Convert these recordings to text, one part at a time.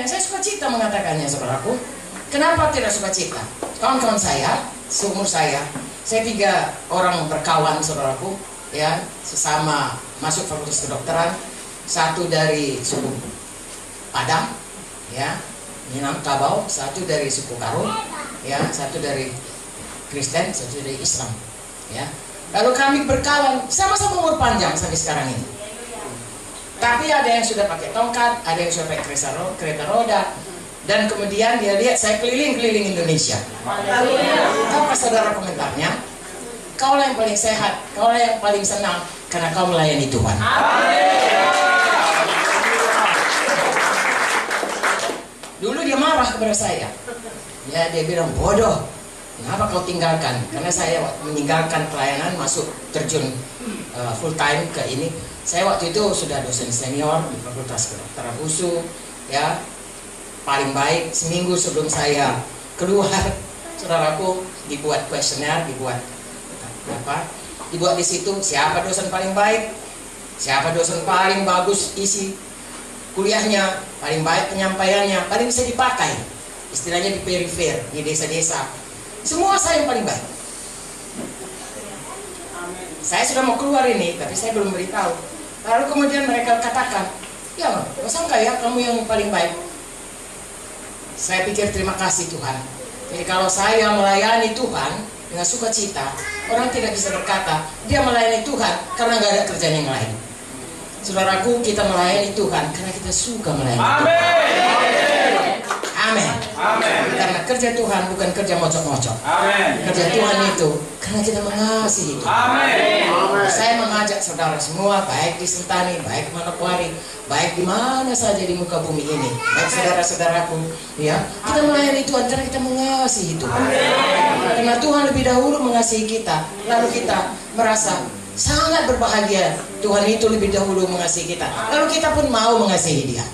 mengatakannya, saya suka cita mengatakannya, saudaraku. Kenapa tidak suka cita? Kawan-kawan saya, seumur saya 3 orang berkawan, saudaraku, ya, sesama masuk fakultas kedokteran. Satu dari suku Padang, ya, Minangkabau, satu dari suku Karo, ya, satu dari Kristen, satu dari Islam, ya. Lalu kami berkawan, sama-sama umur panjang sampai sekarang ini. Tapi ada yang sudah pakai tongkat, ada yang sudah pakai kereta roda, dan kemudian dia lihat saya keliling-keliling Indonesia. Apa saudara komentarnya? Kaulah yang paling sehat, kaulah yang paling senang, karena kau melayani Tuhan. Dulu dia marah kepada saya. Ya, dia bilang, bodoh, kenapa kau tinggalkan? Karena saya meninggalkan pelayanan, masuk terjun full time ke ini. Saya waktu itu sudah dosen senior di Fakultas Kedokteran USU, ya, paling baik. Seminggu sebelum saya keluar, saudaraku, dibuat kuesioner, dibuat di situ siapa dosen paling baik, siapa dosen paling bagus isi kuliahnya, paling baik penyampaiannya, paling bisa dipakai, istilahnya di perifer, di desa-desa. Semua saya yang paling baik. Saya sudah mau keluar ini, tapi saya belum beritahu. Lalu kemudian mereka katakan, ya, masa enggak ya kamu yang paling baik? Saya pikir terima kasih Tuhan. Jadi kalau saya melayani Tuhan dengan sukacita, orang tidak bisa berkata dia melayani Tuhan karena nggak ada kerjaan yang lain. Saudaraku, kita melayani Tuhan karena kita suka melayani Tuhan. Amin. Amin. Karena kerja Tuhan bukan kerja mocok-mocok. Kerja Tuhan itu karena kita mengasihi Tuhan. Amin. Saya mengajak saudara semua, baik di Sentani, baik Manokwari, baik di mana saja di muka bumi ini, baik saudara-saudaraku, ya, kita melayani Tuhan karena kita mengasihi Tuhan. Karena Tuhan lebih dahulu mengasihi kita, lalu kita merasa sangat berbahagia. Tuhan itu lebih dahulu mengasihi kita, lalu kita pun mau mengasihi Dia.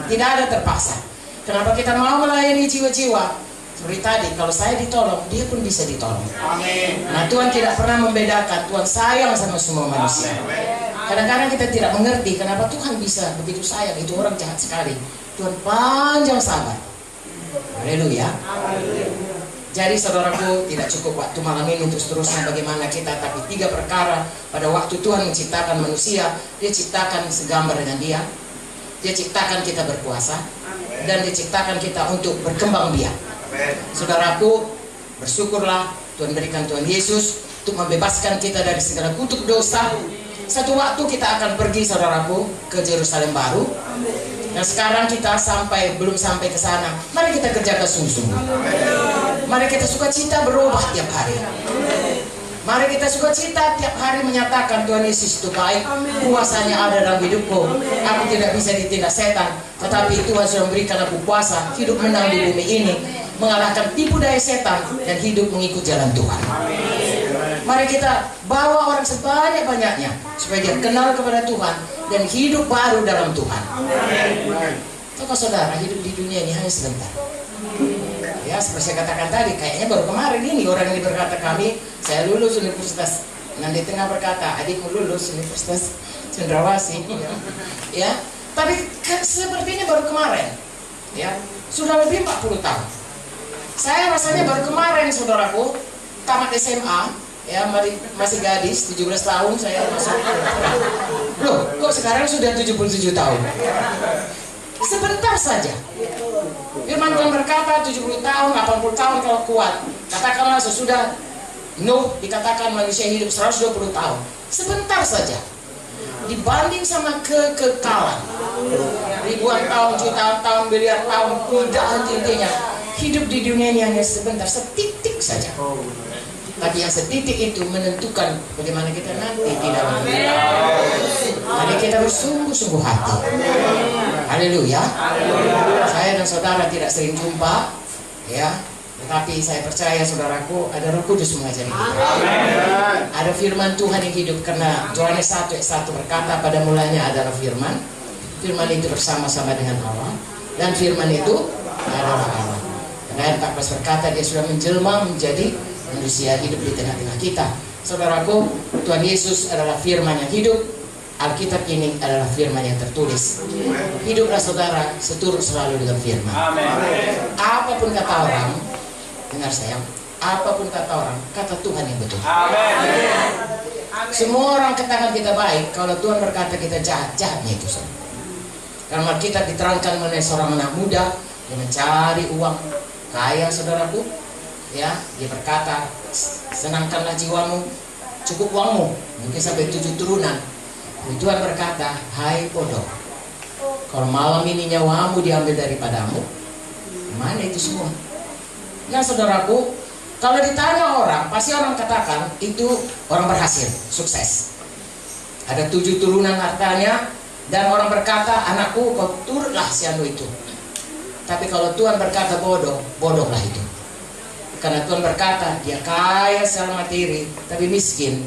Tidak ada terpaksa. Kenapa kita mau melayani jiwa-jiwa? Seperti tadi, kalau saya ditolong, dia pun bisa ditolong. Amin. Nah, Tuhan tidak pernah membedakan. Tuhan sayang sama semua manusia. Kadang-kadang kita tidak mengerti kenapa Tuhan bisa begitu sayang. Itu orang jahat sekali. Tuhan panjang sabar. Haleluya. Jadi saudaraku, tidak cukup waktu malam ini untuk seterusnya bagaimana kita, tapi 3 perkara pada waktu Tuhan menciptakan manusia. Dia ciptakan segambar dengan Dia. Dia ciptakan kita berkuasa, dan diciptakan kita untuk berkembang biak. Saudaraku, bersyukurlah Tuhan berikan Tuhan Yesus untuk membebaskan kita dari segala kutuk dosa. Satu waktu kita akan pergi, saudaraku, ke Yerusalem baru. Dan sekarang kita belum sampai ke sana. Mari kita kerjakan sungguh-sungguh. Mari kita sukacita berubah tiap hari. Mari kita sukacita tiap hari menyatakan Tuhan Yesus itu baik, kuasanya ada dalam hidupku. Aku tidak bisa ditindak setan, tetapi Tuhan sudah memberikan aku kuasa hidup menang di bumi ini, mengalahkan tipu daya setan dan hidup mengikut jalan Tuhan. Mari kita bawa orang sebanyak-banyaknya supaya dia kenal kepada Tuhan dan hidup baru dalam Tuhan. Coba saudara, hidup di dunia ini hanya sebentar. Ya, seperti saya katakan tadi, kayaknya baru kemarin ini orang ini berkata saya lulus universitas. Nanti tengah berkata, adikmu lulus Universitas Cendrawasih. Ya, tapi sepertinya baru kemarin. Ya, sudah lebih 40 tahun. Saya rasanya baru kemarin, saudaraku, tamat SMA. Ya, masih gadis, 17 tahun saya masuk. Loh, kok sekarang sudah 77 tahun? Sebentar saja. Firman Tuhan berkata 70 tahun, 80 tahun kalau kuat. Katakanlah sesudah Nuh dikatakan manusia hidup 120 tahun. Sebentar saja. Dibanding sama kekekalan. Ribuan tahun, jutaan tahun, miliar tahun, tidak henti-hentinya. Hidup di dunia ini hanya sebentar, setitik saja. Tapi yang setitik itu menentukan bagaimana kita nanti di dalam hidup. Mari kita bersungguh-sungguh hati. Haleluya. Saya dan saudara tidak sering jumpa, ya, tetapi saya percaya saudaraku, ada Roh Kudus mengajari kita. Ada firman Tuhan yang hidup, karena Yohanes 1:1 berkata, pada mulanya adalah firman. Firman itu bersama-sama dengan Allah, dan firman itu adalah Allah. Dan ayat 14 berkata, dia sudah menjelma menjadi manusia hidup di tengah-tengah kita. Saudaraku, Tuhan Yesus adalah firman yang hidup. Alkitab ini adalah firman yang tertulis. Hiduplah saudara seturut selalu dengan firman. Apapun kata orang, dengar sayang, apapun kata orang, kata Tuhan yang betul. Semua orang katakan kita baik, kalau Tuhan berkata kita jahat, jahatnya itu saudara. Karena kita diterangkan mengenai seorang anak muda yang mencari uang, kaya saudaraku, ya, dia berkata, senangkanlah jiwamu, cukup uangmu, mungkin sampai 7 turunan. Tuhan berkata, hai bodoh, kalau malam ini nyawamu diambil daripadamu, mana itu semua? Nah saudaraku, kalau ditanya orang, pasti orang katakan itu orang berhasil, sukses. Ada 7 turunan hartanya, dan orang berkata, anakku kau turutlah si anu itu. Tapi kalau Tuhan berkata bodoh, bodohlah itu. Karena Tuhan berkata, dia kaya secara materi, tapi miskin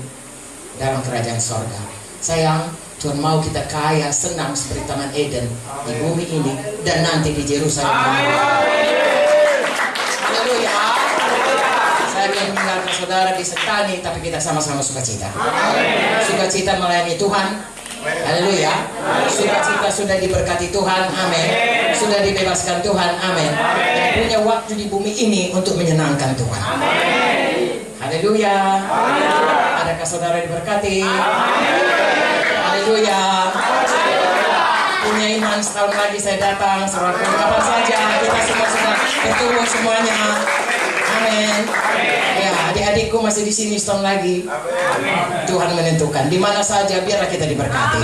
dalam kerajaan sorga. Sayang, Tuhan mau kita kaya, senang seperti Taman Eden di bumi ini dan nanti di Yerusalem. Haleluya. Saya ingin meninggalkan saudara di Sentani, tapi kita sama-sama sukacita. Sukacita melayani Tuhan. Haleluya. Sukacita sudah diberkati Tuhan. Amin. Sudah dibebaskan Tuhan. Amin. Dan punya waktu di bumi ini untuk menyenangkan Tuhan. Haleluya. Adakah saudara diberkati? Haleluya. Punya iman setahun lagi saya datang. Saudara kapan saja kita semua sudah bertemu semuanya. Amin. Ya, adik-adikku masih di sini setahun lagi. Tuhan menentukan di mana saja biarlah kita diberkati.